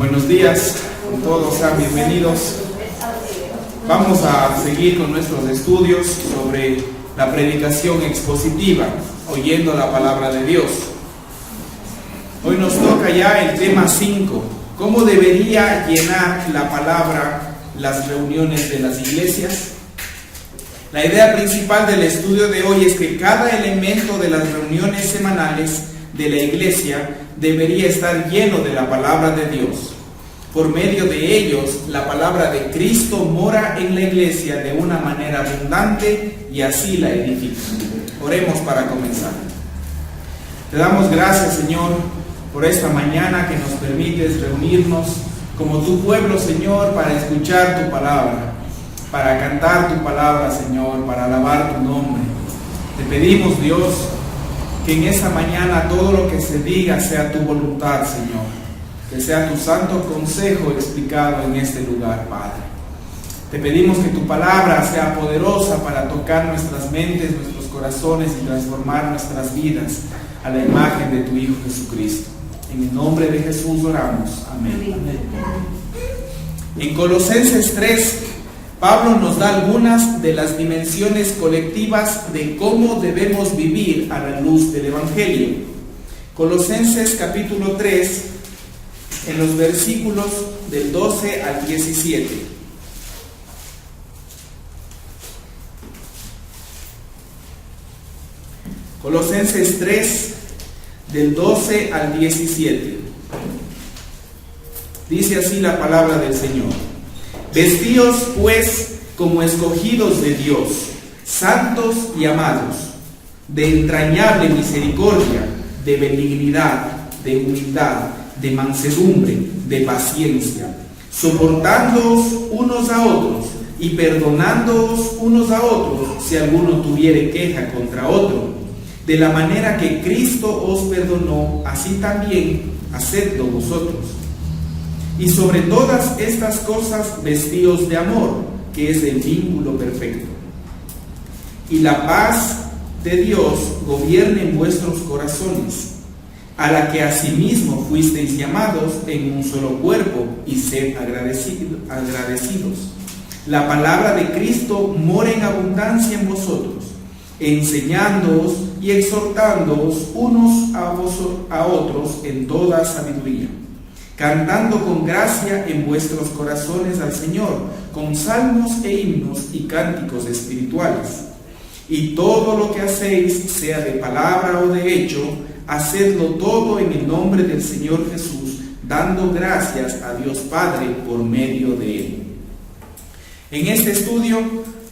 Buenos días con todos, sean bienvenidos. Vamos a seguir con nuestros estudios sobre la predicación expositiva, oyendo la palabra de Dios. Hoy nos toca ya el tema 5, ¿cómo debería llenar la palabra las reuniones de las iglesias? La idea principal del estudio de hoy es que cada elemento de las reuniones semanales de la iglesia debería estar lleno de la palabra de Dios. Por medio de ellos, la palabra de Cristo mora en la iglesia de una manera abundante y así la edifica. Oremos para comenzar. Te damos gracias, Señor, por esta mañana que nos permites reunirnos como tu pueblo, Señor, para escuchar tu palabra, para cantar tu palabra, Señor, para alabar tu nombre. Te pedimos, Dios, que en esa mañana todo lo que se diga sea tu voluntad, Señor, que sea tu santo consejo explicado en este lugar, Padre. Te pedimos que tu palabra sea poderosa para tocar nuestras mentes, nuestros corazones y transformar nuestras vidas a la imagen de tu Hijo Jesucristo. En el nombre de Jesús oramos. Amén. En Colosenses 3, Pablo nos da algunas de las dimensiones colectivas de cómo debemos vivir a la luz del Evangelio. Colosenses capítulo 3, en los versículos del 12 al 17. Colosenses 3, del 12 al 17. Dice así la palabra del Señor. Vestíos pues como escogidos de Dios, santos y amados, de entrañable misericordia, de benignidad, de humildad, de mansedumbre, de paciencia, soportándoos unos a otros y perdonándoos unos a otros si alguno tuviere queja contra otro. De la manera que Cristo os perdonó, así también hacedlo vosotros. Y sobre todas estas cosas vestíos de amor, que es el vínculo perfecto. Y la paz de Dios gobierne en vuestros corazones, a la que asimismo fuisteis llamados en un solo cuerpo, y sed agradecidos. La palabra de Cristo mora en abundancia en vosotros, enseñándoos y exhortándoos unos a otros en toda sabiduría, cantando con gracia en vuestros corazones al Señor, con salmos e himnos y cánticos espirituales. Y todo lo que hacéis, sea de palabra o de hecho, hacedlo todo en el nombre del Señor Jesús, dando gracias a Dios Padre por medio de Él. En este estudio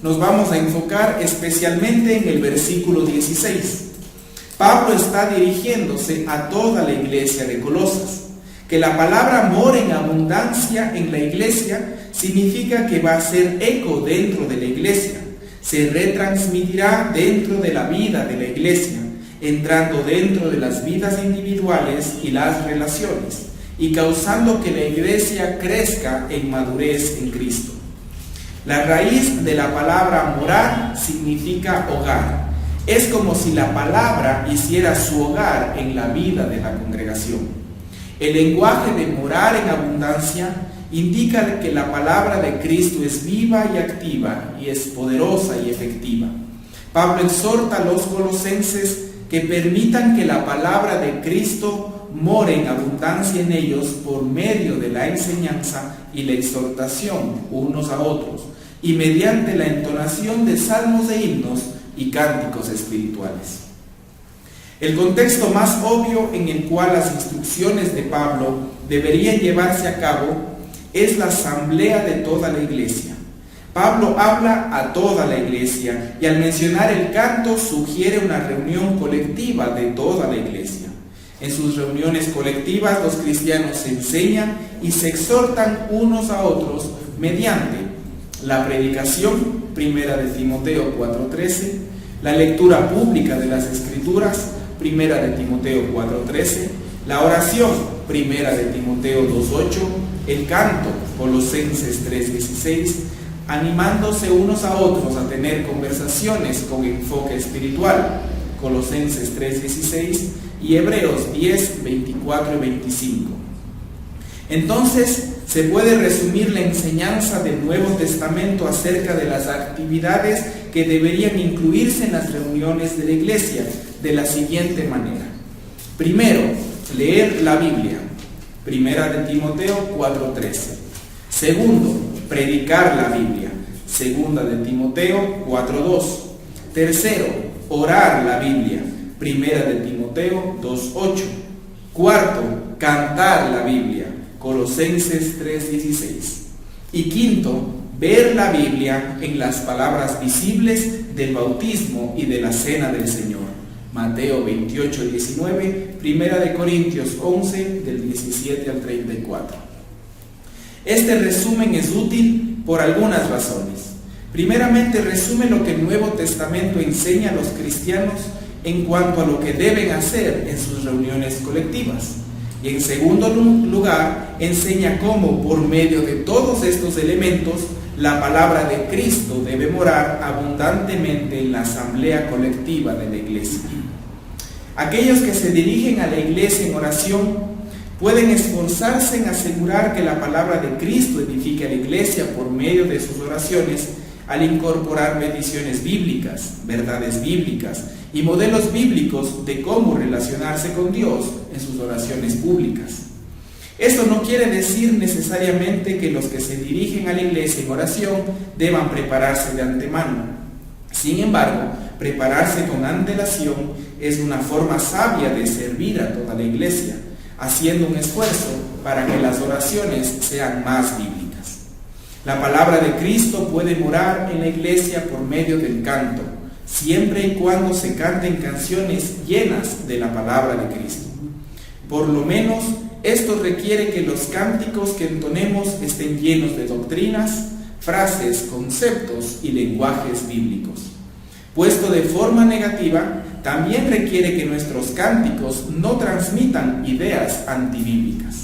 nos vamos a enfocar especialmente en el versículo 16. Pablo está dirigiéndose a toda la iglesia de Colosas. Que la palabra mora en abundancia en la iglesia significa que va a ser eco dentro de la iglesia, se retransmitirá dentro de la vida de la iglesia, entrando dentro de las vidas individuales y las relaciones, y causando que la iglesia crezca en madurez en Cristo. La raíz de la palabra morar significa hogar. Es como si la palabra hiciera su hogar en la vida de la congregación. El lenguaje de morar en abundancia indica que la palabra de Cristo es viva y activa y es poderosa y efectiva. Pablo exhorta a los colosenses que permitan que la palabra de Cristo more en abundancia en ellos por medio de la enseñanza y la exhortación unos a otros y mediante la entonación de salmos e himnos y cánticos espirituales. El contexto más obvio en el cual las instrucciones de Pablo deberían llevarse a cabo es la asamblea de toda la iglesia. Pablo habla a toda la iglesia y al mencionar el canto sugiere una reunión colectiva de toda la iglesia. En sus reuniones colectivas los cristianos se enseñan y se exhortan unos a otros mediante la predicación, 1 de Timoteo 4:13, la lectura pública de las Escrituras, 1 de Timoteo 4:13, la oración, 1 de Timoteo 2:8, el canto, Colosenses 3:16, animándose unos a otros a tener conversaciones con enfoque espiritual, Colosenses 3:16, y Hebreos 10:24 y 25. Entonces, se puede resumir la enseñanza del Nuevo Testamento acerca de las actividades que deberían incluirse en las reuniones de la iglesia de la siguiente manera. Primero, leer la Biblia. Primera de Timoteo 4:13. Segundo, predicar la Biblia. Segunda de Timoteo 4:2. Tercero, orar la Biblia. Primera de Timoteo 2:8. Cuarto, cantar la Biblia. Colosenses 3:16. Y quinto, ver la Biblia en las palabras visibles del bautismo y de la cena del Señor. Mateo 28:19, Primera de Corintios 11, del 17 al 34. Este resumen es útil por algunas razones. Primeramente, resume lo que el Nuevo Testamento enseña a los cristianos en cuanto a lo que deben hacer en sus reuniones colectivas. Y en segundo lugar, enseña cómo, por medio de todos estos elementos, la palabra de Cristo debe morar abundantemente en la asamblea colectiva de la iglesia. Aquellos que se dirigen a la iglesia en oración pueden esforzarse en asegurar que la palabra de Cristo edifique a la iglesia por medio de sus oraciones, al incorporar bendiciones bíblicas, verdades bíblicas y modelos bíblicos de cómo relacionarse con Dios en sus oraciones públicas. Esto no quiere decir necesariamente que los que se dirigen a la iglesia en oración deban prepararse de antemano. Sin embargo, prepararse con antelación es una forma sabia de servir a toda la iglesia, haciendo un esfuerzo para que las oraciones sean más bíblicas. La palabra de Cristo puede morar en la iglesia por medio del canto, siempre y cuando se canten canciones llenas de la palabra de Cristo. Por lo menos, esto requiere que los cánticos que entonemos estén llenos de doctrinas, frases, conceptos y lenguajes bíblicos. Puesto de forma negativa, también requiere que nuestros cánticos no transmitan ideas antibíblicas.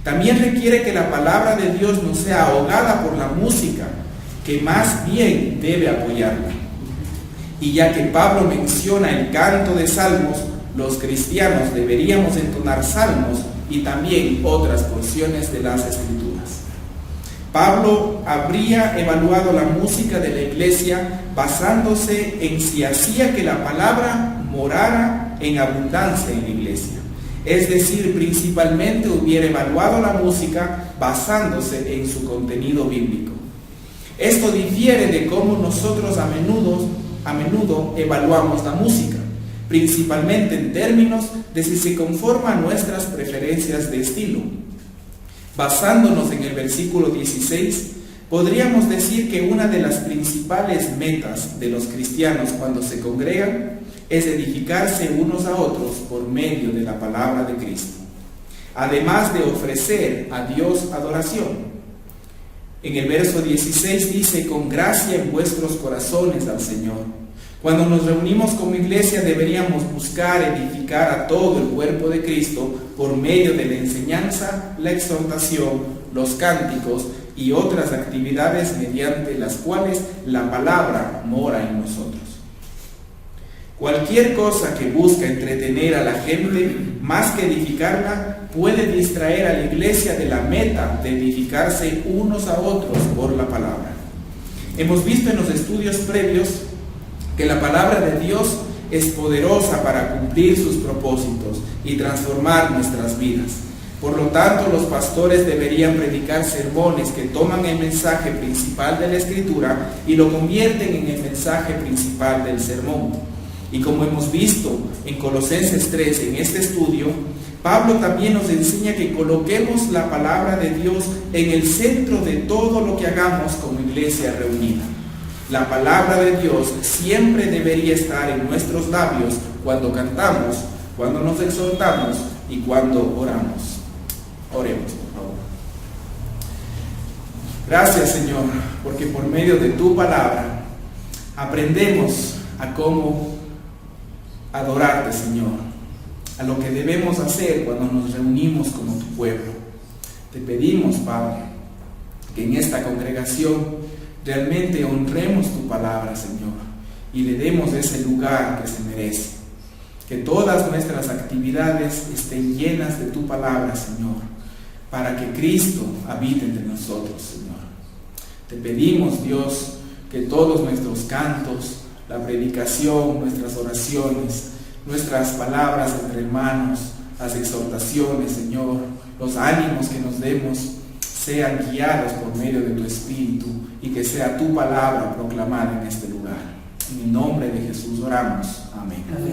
También requiere que la palabra de Dios no sea ahogada por la música, que más bien debe apoyarla. Y ya que Pablo menciona el canto de salmos, los cristianos deberíamos entonar salmos y también otras porciones de las Escrituras. Pablo habría evaluado la música de la iglesia basándose en si hacía que la palabra morara en abundancia en la iglesia. Es decir, principalmente hubiera evaluado la música basándose en su contenido bíblico. Esto difiere de cómo nosotros a menudo evaluamos la música, principalmente en términos de si se conforma a nuestras preferencias de estilo. Basándonos en el versículo 16, podríamos decir que una de las principales metas de los cristianos cuando se congregan es edificarse unos a otros por medio de la palabra de Cristo, además de ofrecer a Dios adoración. En el verso 16 dice: con gracia en vuestros corazones al Señor. Cuando nos reunimos como iglesia deberíamos buscar edificar a todo el cuerpo de Cristo por medio de la enseñanza, la exhortación, los cánticos y otras actividades mediante las cuales la palabra mora en nosotros. Cualquier cosa que busca entretener a la gente más que edificarla puede distraer a la iglesia de la meta de edificarse unos a otros por la palabra. Hemos visto en los estudios previos que la palabra de Dios es poderosa para cumplir sus propósitos y transformar nuestras vidas. Por lo tanto, los pastores deberían predicar sermones que toman el mensaje principal de la Escritura y lo convierten en el mensaje principal del sermón. Y como hemos visto en Colosenses 3 en este estudio, Pablo también nos enseña que coloquemos la palabra de Dios en el centro de todo lo que hagamos como iglesia reunida. La palabra de Dios siempre debería estar en nuestros labios cuando cantamos, cuando nos exhortamos y cuando oramos. Oremos, por favor. Gracias, Señor, porque por medio de tu palabra aprendemos a cómo adorarte, Señor, a lo que debemos hacer cuando nos reunimos como tu pueblo. Te pedimos, Padre, que en esta congregación realmente honremos tu palabra, Señor, y le demos ese lugar que se merece. Que todas nuestras actividades estén llenas de tu palabra, Señor, para que Cristo habite entre nosotros, Señor. Te pedimos, Dios, que todos nuestros cantos, la predicación, nuestras oraciones, nuestras palabras entre hermanos, las exhortaciones, Señor, los ánimos que nos demos, sean guiados por medio de tu Espíritu y que sea tu palabra proclamada en este lugar. En el nombre de Jesús oramos. Amén.